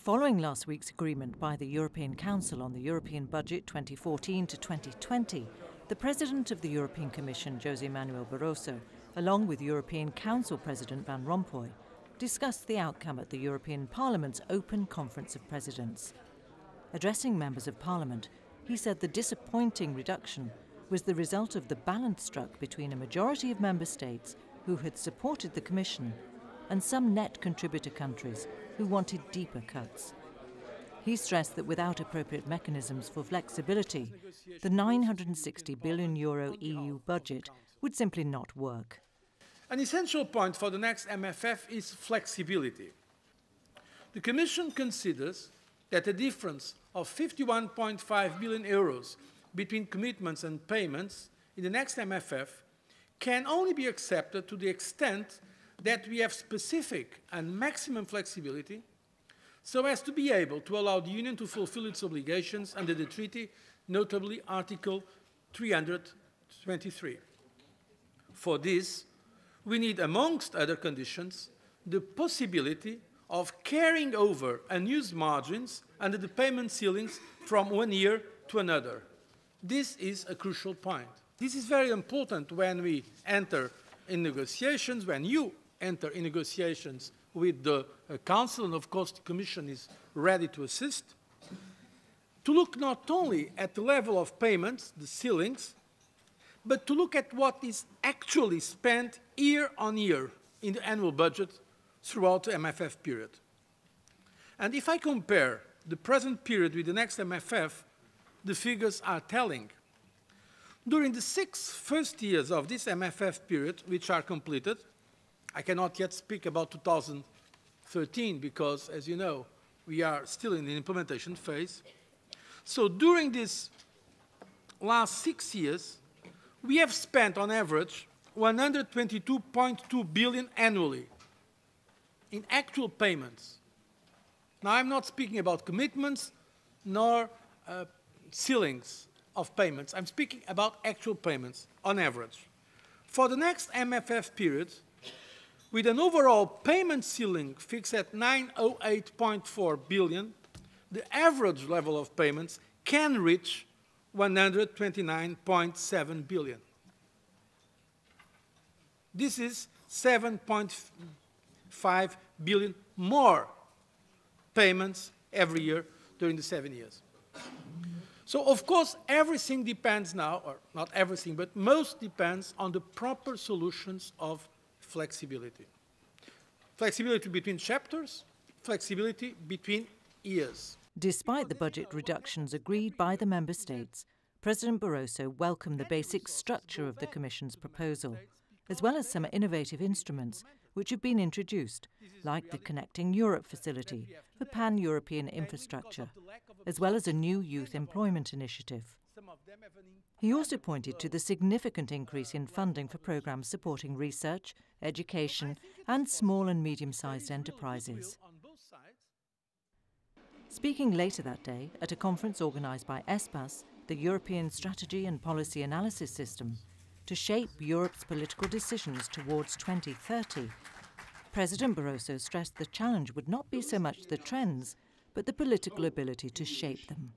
Following last week's agreement by the European Council on the European budget 2014 to 2020, the President of the European Commission, José Manuel Barroso, along with European Council President Van Rompuy, discussed the outcome at the European Parliament's Open Conference of Presidents. Addressing members of Parliament, he said the disappointing reduction was the result of the balance struck between a majority of member states who had supported the Commission and some net contributor countries who wanted deeper cuts. He stressed that without appropriate mechanisms for flexibility, the €960 billion EU budget would simply not work. An essential point for the next MFF is flexibility. The Commission considers that a difference of €51.5 billion between commitments and payments in the next MFF can only be accepted to the extent that we have specific and maximum flexibility so as to be able to allow the Union to fulfill its obligations under the treaty, notably Article 323. For this, we need, amongst other conditions, the possibility of carrying over unused margins under the payment ceilings from one year to another. This is a crucial point. This is very important when we enter in negotiations, when you enter in negotiations with the Council, and of course the Commission is ready to assist, to look not only at the level of payments, the ceilings, but to look at what is actually spent year on year in the annual budget throughout the MFF period. And if I compare the present period with the next MFF, the figures are telling. During the 6 first years of this MFF period, which are completed, I cannot yet speak about 2013 because, as you know, we are still in the implementation phase. So during these last 6 years, we have spent on average 122.2 billion annually in actual payments. Now, I'm not speaking about commitments nor ceilings of payments. I'm speaking about actual payments on average. For the next MFF period, with an overall payment ceiling fixed at 908.4 billion, the average level of payments can reach 129.7 billion. This is 7.5 billion more payments every year during the 7 years. So, of course, everything depends now, or not everything, but most depends on the proper solutions of flexibility. Flexibility between chapters, flexibility between years. Despite the budget reductions agreed by the member states, President Barroso welcomed the basic structure of the Commission's proposal, as well as some innovative instruments which have been introduced, like the Connecting Europe facility for pan-European infrastructure, as well as a new youth employment initiative. He also pointed to the significant increase in funding for programmes supporting research, education and small and medium-sized enterprises. Speaking later that day at a conference organised by ESPAS, the European Strategy and Policy Analysis System, to shape Europe's political decisions towards 2030, President Barroso stressed the challenge would not be so much the trends, but the political ability to shape them.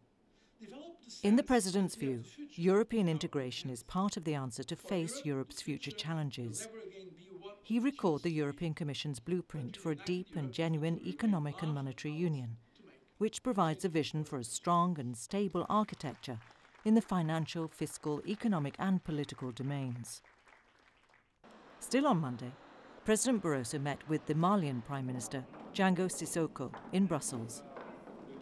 In the President's view, European integration is part of the answer to face Europe's future challenges. He recalled the European Commission's blueprint for a deep and genuine economic and monetary union, which provides a vision for a strong and stable architecture in the financial, fiscal, economic and political domains. Still on Monday, President Barroso met with the Malian Prime Minister, Django Sissoko, in Brussels.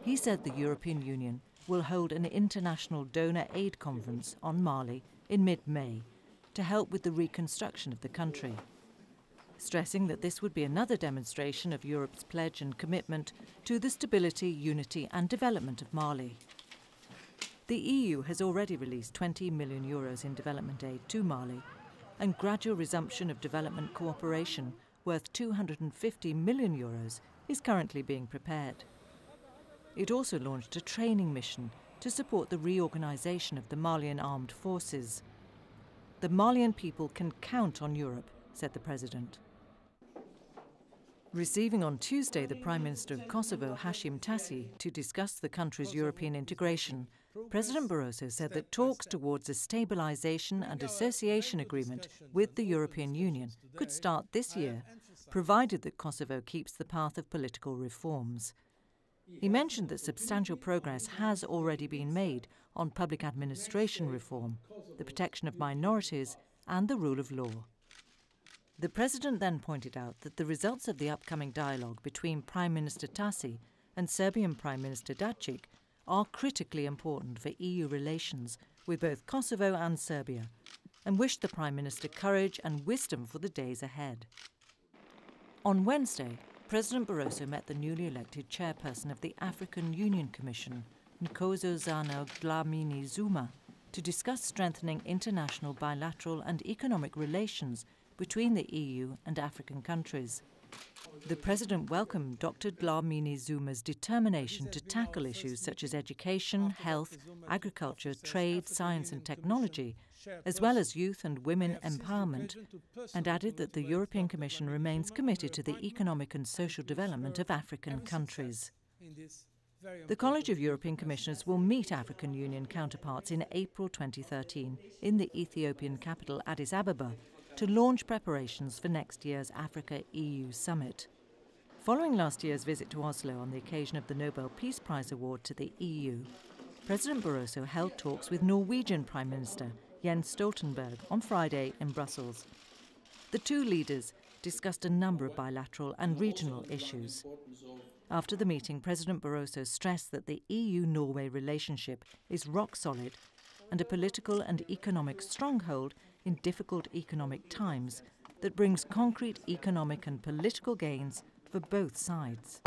He said the European Union will hold an international donor aid conference on Mali in mid-May to help with the reconstruction of the country, stressing that this would be another demonstration of Europe's pledge and commitment to the stability, unity and development of Mali. The EU has already released €20 million in development aid to Mali, and gradual resumption of development cooperation worth €250 million is currently being prepared. It also launched a training mission to support the reorganisation of the Malian armed forces. The Malian people can count on Europe, said the President. Receiving on Tuesday the Prime Minister of Kosovo, Hashim Thaçi, to discuss the country's European integration, President Barroso said that talks towards a stabilisation and association agreement with the European Union could start this year, provided that Kosovo keeps the path of political reforms. He mentioned that substantial progress has already been made on public administration reform, the protection of minorities and the rule of law. The President then pointed out that the results of the upcoming dialogue between Prime Minister Thaçi and Serbian Prime Minister Dačić are critically important for EU relations with both Kosovo and Serbia, and wished the Prime Minister courage and wisdom for the days ahead. On Wednesday, President Barroso met the newly elected chairperson of the African Union Commission, Nkosazana Dlamini-Zuma, to discuss strengthening international bilateral and economic relations between the EU and African countries. The President welcomed Dr. Dlamini-Zuma's determination to tackle issues such as education, health, agriculture, trade, science and technology, as well as youth and women empowerment, and added that the European Commission remains committed to the economic and social development of African countries. The College of European Commissioners will meet African Union counterparts in April 2013 in the Ethiopian capital Addis Ababa to launch preparations for next year's Africa-EU summit. Following last year's visit to Oslo on the occasion of the Nobel Peace Prize award to the EU, President Barroso held talks with Norwegian Prime Minister Jens Stoltenberg on Friday in Brussels. The two leaders discussed a number of bilateral and regional issues. After the meeting, President Barroso stressed that the EU-Norway relationship is rock solid and a political and economic stronghold in difficult economic times that brings concrete economic and political gains for both sides.